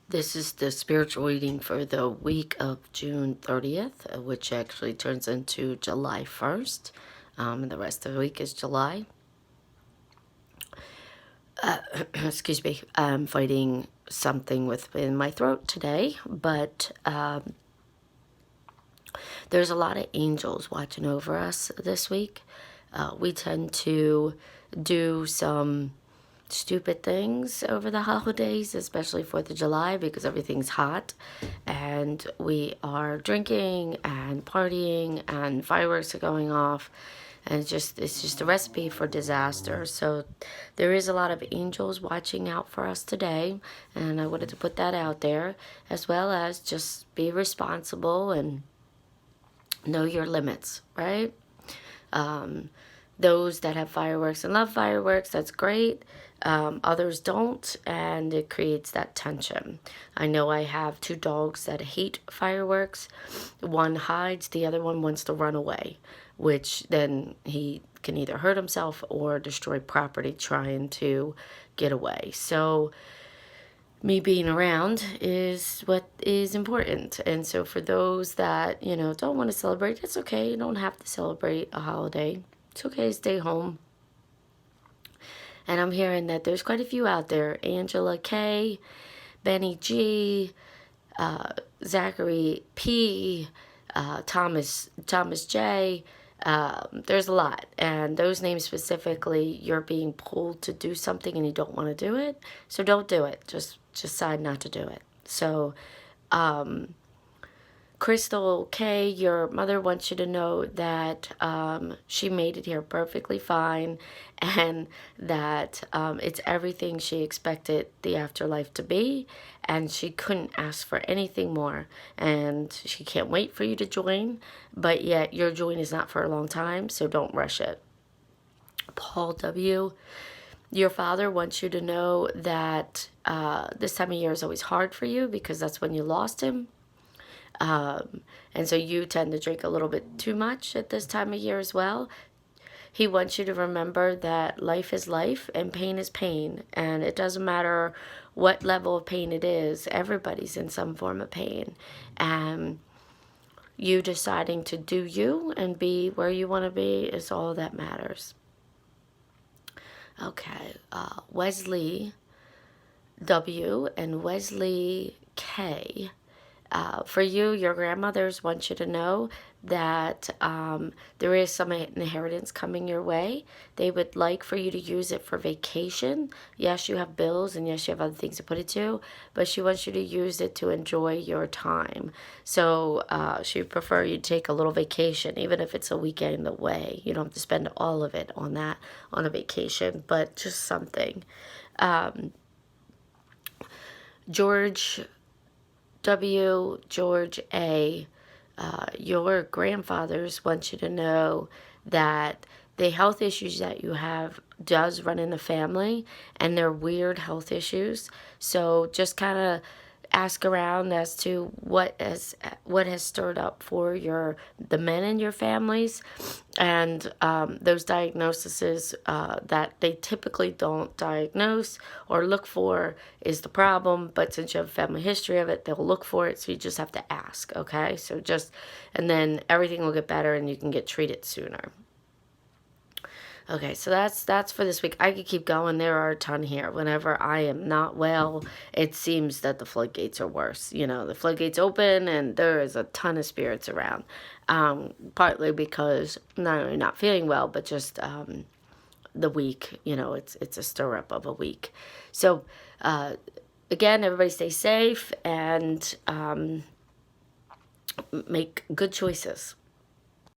This is the spiritual reading for the week of June 30th, which actually turns into July 1st. And the rest of the week is July. Excuse me, I'm fighting something within my throat today, but there's a lot of angels watching over us this week. We tend to do some stupid things over the holidays, especially 4th of July, because everything's hot and we are drinking and partying and fireworks are going off, and it's just a recipe for disaster. So there is a lot of angels watching out for us today, and I wanted to put that out there, as well as just be responsible and know your limits, right? Those that have fireworks and love fireworks, that's great. Others don't, and it creates that tension. I know I have two dogs that hate fireworks. One hides, the other one wants to run away, which then he can either hurt himself or destroy property trying to get away. So me being around is what is important. And so for those that, don't want to celebrate, it's okay. You don't have to celebrate a holiday. It's okay to stay home. And I'm hearing that there's quite a few out there. Angela K, Benny G, Zachary P, Thomas J. There's a lot. And those names specifically, you're being pulled to do something and you don't want to do it. So don't do it. Just decide not to do it. So, Crystal K, your mother wants you to know that she made it here perfectly fine, and that it's everything she expected the afterlife to be, and she couldn't ask for anything more, and she can't wait for you to join, but yet your join is not for a long time, so don't rush it. Paul W., your father wants you to know that this time of year is always hard for you because that's when you lost him. And so you tend to drink a little bit too much at this time of year as well. He wants you to remember that life is life and pain is pain. And it doesn't matter what level of pain it is, everybody's in some form of pain. And you deciding to do you and be where you want to be is all that matters. Okay, Wesley W. and Wesley K. For you, your grandmothers want you to know that there is some inheritance coming your way. They would like for you to use it for vacation. Yes, you have bills, and yes, you have other things to put it to, but she wants you to use it to enjoy your time. So she would prefer you take a little vacation, even if it's a weekend away. You don't have to spend all of it on a vacation, but just something. George W., George A., your grandfathers want you to know that the health issues that you have does run in the family, and they're weird health issues. So just kind of ask around as to what has stirred up for the men in your families, and those diagnoses that they typically don't diagnose or look for is the problem. But since you have a family history of it, they'll look for it. So you just have to ask. Okay, so and then everything will get better and you can get treated sooner. Okay, so that's for this week. I could keep going. There are a ton here. Whenever I am not well, it seems that the floodgates are worse. The floodgates open and there is a ton of spirits around. Partly because not only not feeling well, but just the week. It's a stir up of a week. So again, everybody stay safe and make good choices.